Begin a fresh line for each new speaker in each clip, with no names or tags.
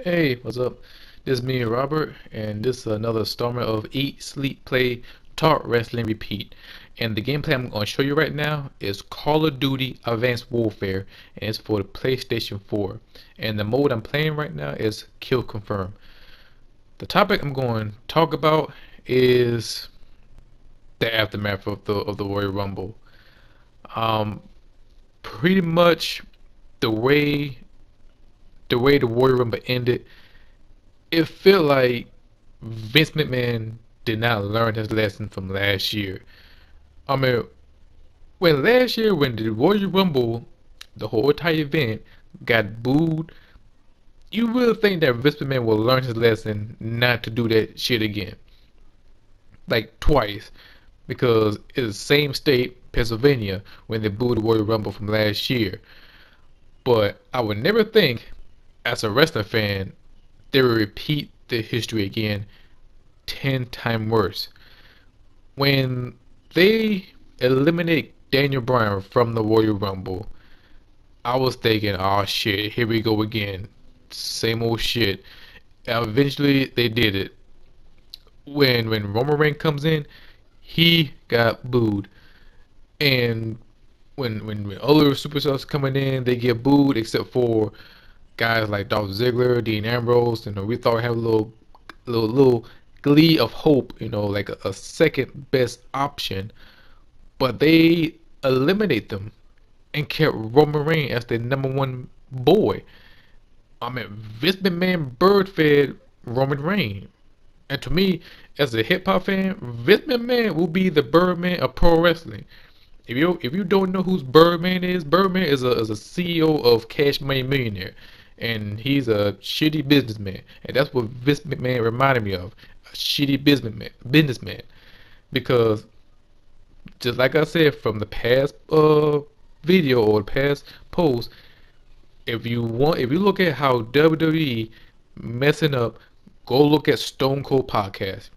Hey, what's up? This is me, Robert, and this is another installment of Eat, Sleep, Play, Talk, Wrestling, Repeat. And the gameplay I'm going to show you right now is Call of Duty Advanced Warfare, and it's for the PlayStation 4. And the mode I'm playing right now is Kill Confirm. The topic I'm going to talk about is the aftermath of the Royal Rumble. Um, Pretty much the way the Royal Rumble ended, it felt like Vince McMahon did not learn his lesson from last year. I mean, when last year, when the Royal Rumble, the whole entire event got booed, you really think that Vince McMahon will learn his lesson not to do that shit again, like twice, because it's the same state, Pennsylvania, when they booed the Royal Rumble from last year. But I would never think, as a wrestling fan, they would repeat the history again 10 times worse. When they eliminate Daniel Bryan from the Royal Rumble, I was thinking, oh shit, here we go again. Same old shit. Eventually, they did it. When Roman Reigns comes in, he got booed. And when other superstars coming in, they get booed, except for guys like Dolph Ziggler, Dean Ambrose. We thought we had a little glee of hope, like a second best option. But they eliminate them and kept Roman Reigns as their number one boy. I mean, Vince McMahon bird fed Roman Reigns. And to me, as a hip hop fan, Vince McMahon will be the Birdman of pro wrestling. If you don't know who Birdman is a CEO of Cash Money Millionaire, and he's a shitty businessman, and that's what Vince McMahon reminded me of, a shitty businessman. Because just like I said from the past video or the past post, if you look at how WWE messing up, go look at Stone Cold podcast.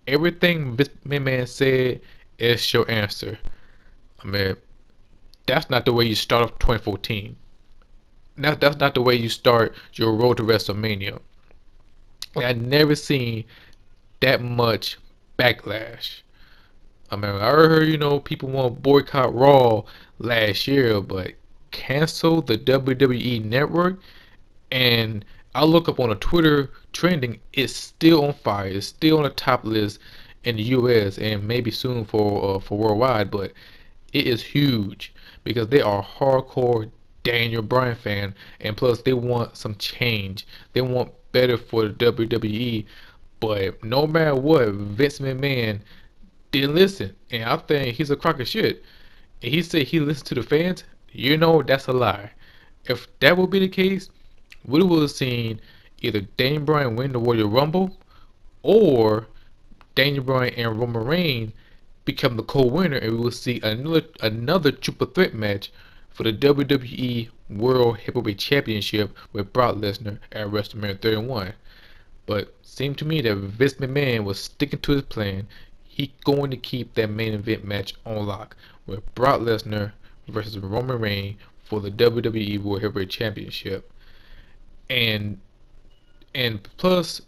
Everything Vince McMahon said is your answer. I mean, that's not the way you start off 2014. That's not the way you start your road to WrestleMania. I never seen that much backlash. I mean, I heard, people want to boycott Raw last year, but cancel the WWE network. And I look up on a Twitter trending, it's still on fire. It's still on the top list in the US and maybe soon for worldwide, but it is huge because they are hardcore Daniel Bryan fan, and plus they want some change. They want better for the WWE, but no matter what, Vince McMahon didn't listen, and I think he's a crock of shit. And he said he listened to the fans. That's a lie. If that would be the case, we would have seen either Daniel Bryan win the Royal Rumble or Daniel Bryan and Roman Reigns become the co-winner, and we will see another triple threat match for the WWE World Heavyweight Championship with Brock Lesnar at WrestleMania 31. But seemed to me that Vince McMahon was sticking to his plan. He going to keep that main event match on lock with Brock Lesnar versus Roman Reigns for the WWE World Heavyweight Championship. And and plus,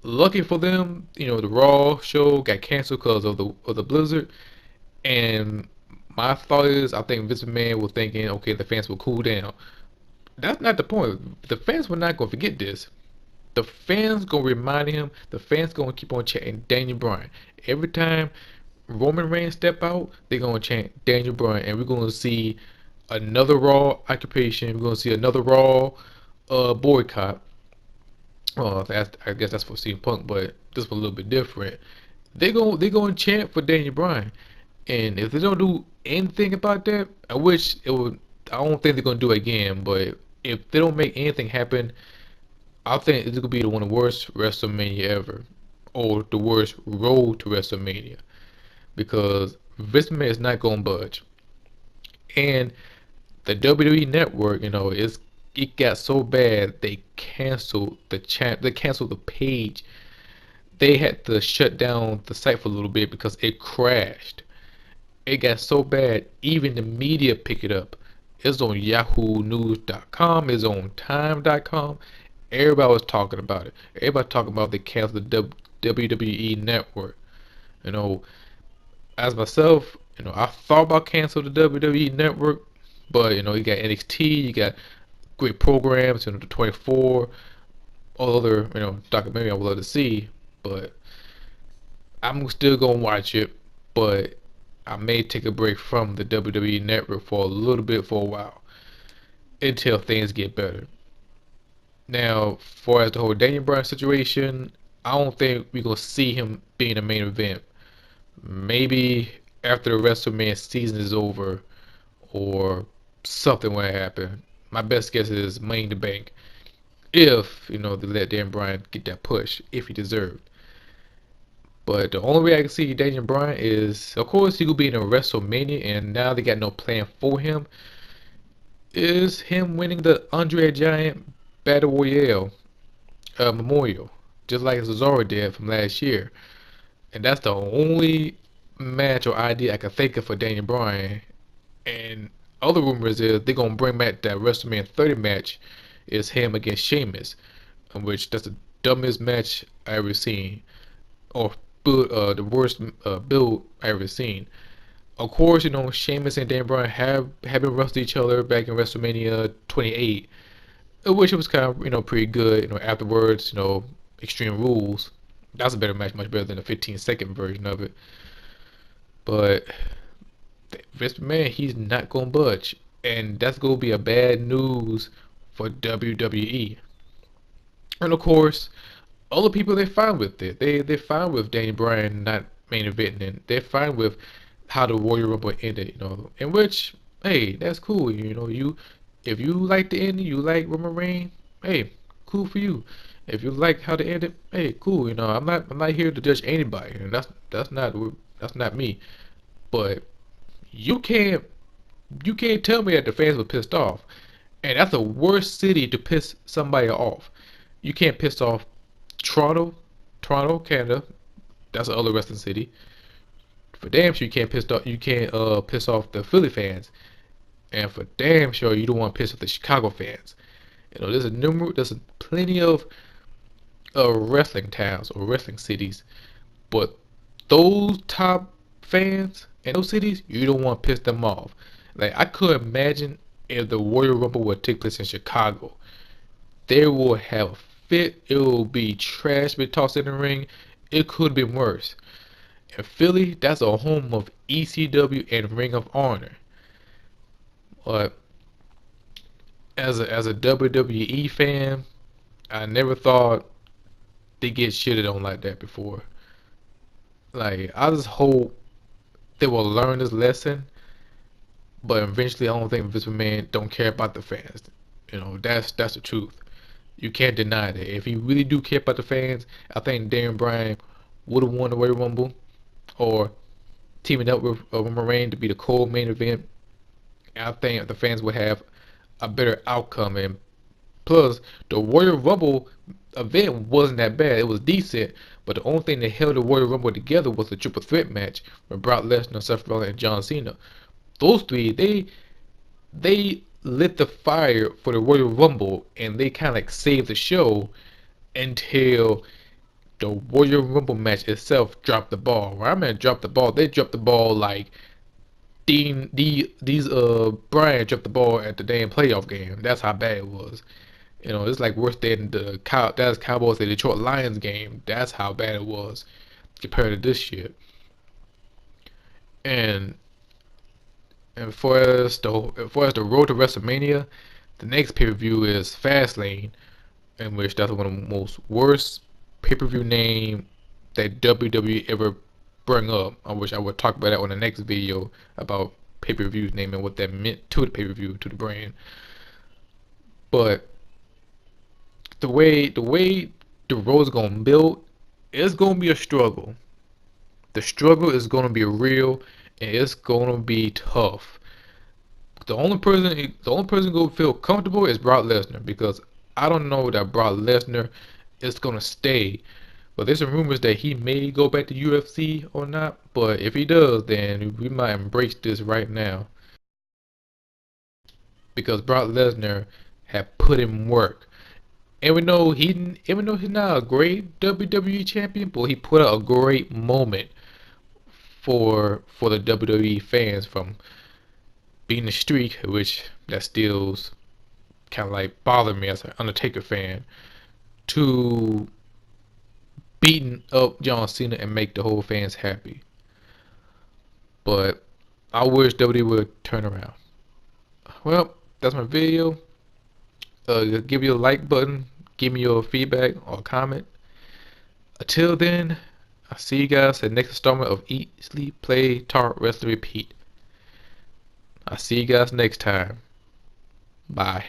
lucky for them, the Raw show got canceled because of the Blizzard. And my thought is, I think Vince McMahon was thinking, okay, the fans will cool down. That's not the point. The fans were not going to forget this. The fans gonna remind him. The fans gonna keep on chanting Daniel Bryan every time Roman Reigns step out. They're gonna chant Daniel Bryan, and we're gonna see another Raw occupation. We're gonna see another Raw boycott. I guess that's for CM Punk, but this was a little bit different. They gonna chant for Daniel Bryan, and if they don't do anything about that, I wish it would. I don't think they're gonna do it again, but if they don't make anything happen, I think it's gonna be one of the worst WrestleMania ever, or the worst road to WrestleMania, because Vince McMahon is not gonna budge, and the WWE Network, it got so bad they canceled the champ, they canceled the page. They had to shut down the site for a little bit because it crashed. It got so bad, even the media picked it up. It's on YahooNews.com, it's on Time.com. Everybody was talking about it. Everybody talking about they canceled the WWE Network. You know, as myself, I thought about canceling the WWE Network, but you got NXT, you got great programs, the 24, all other documentary I would love to see, but I'm still gonna watch it. But I may take a break from the WWE Network for a little bit for a while until things get better. Now, for as the whole Daniel Bryan situation, I don't think we're gonna see him being the main event. Maybe after the WrestleMania season is over, or something will happen. My best guess is Money in the Bank. If they let Dan Bryan get that push, if he deserved. But the only way I can see Daniel Bryan is, of course, he could be in a WrestleMania, and now they got no plan for him. Is him winning the Andre Giant Battle Royale Memorial, just like Cesaro did from last year. And that's the only match or idea I can think of for Daniel Bryan. And other rumors is they're gonna bring back that WrestleMania 30 match is him against Sheamus, in which that's the dumbest match I ever seen, or the worst build I ever seen. Of course, Sheamus and Dan Bryan have been wrestled each other back in WrestleMania 28, which was kind of pretty good. Afterwards, Extreme Rules. That's a better match, much better than the 15-second version of it. But Vince McMahon, he's not gonna budge, and that's gonna be a bad news for WWE. And of course, other people they're fine with it. They're fine with Daniel Bryan not main eventing. They're fine with how the Royal Rumble ended. In which, hey, that's cool. You if you like the ending, you like Roman Reigns, hey, cool for you. If you like how they ended, hey, cool. I'm not here to judge anybody. That's not me. But you can't you can't tell me that the fans were pissed off. And that's the worst city to piss somebody off. You can't piss off Toronto, Canada. That's the other wrestling city. For damn sure you can't piss off the Philly fans. And for damn sure you don't want to piss off the Chicago fans. There's plenty of wrestling towns or wrestling cities, but those top fans in those cities, you don't want to piss them off. Like I could imagine if the Royal Rumble would take place in Chicago, they will have a fit. It will be trash, be tossed in the ring. It could be worse. In Philly, that's a home of ECW and Ring of Honor. But as a WWE fan, I never thought they get shitted on like that before. Like I just hope they will learn this lesson, but eventually I don't think Vince McMahon don't care about the fans. That's the truth. You can't deny that. If he really do care about the fans, I think Daniel Bryan would have won the Royal Rumble, or teaming up with Roman Reigns to be the co-main event. I think the fans would have a better outcome. And plus, the Royal Rumble event wasn't that bad. It was decent, but the only thing that held the Royal Rumble together was the triple threat match with Brock Lesnar, Seth Rollins, and John Cena. Those three, they lit the fire for the Royal Rumble, and they kind of like saved the show until the Royal Rumble match itself dropped the ball. When I mean dropped the ball, they dropped the ball like these Brian dropped the ball at the damn playoff game. That's how bad it was. It's like worse than the Dallas Cowboys and Detroit Lions game. That's how bad it was compared to this shit. And for us the road to WrestleMania, the next pay per view is Fastlane, in which that's one of the most worst pay per view name that WWE ever bring up. I wish I would talk about that on the next video about pay per views name and what that meant to the pay per view, to the brand. But the way the road's gonna build, it's gonna be a struggle. The struggle is gonna be real, and it's gonna be tough. The only person gonna feel comfortable is Brock Lesnar, because I don't know that Brock Lesnar is gonna stay. But there's some rumors that he may go back to UFC or not. But if he does, then we might embrace this right now, because Brock Lesnar have put in work. even though he's not a great WWE champion, but he put out a great moment for the WWE fans from beating the streak, which that still's kind of like bothered me as an Undertaker fan, to beating up John Cena and make the whole fans happy. But I wish WWE would turn around. Well, that's my video. Give me a like button, give me your feedback or comment. Until then, I'll see you guys at the next installment of Eat, Sleep, Play, Talk, Wrestle, Repeat. I'll see you guys next time. Bye.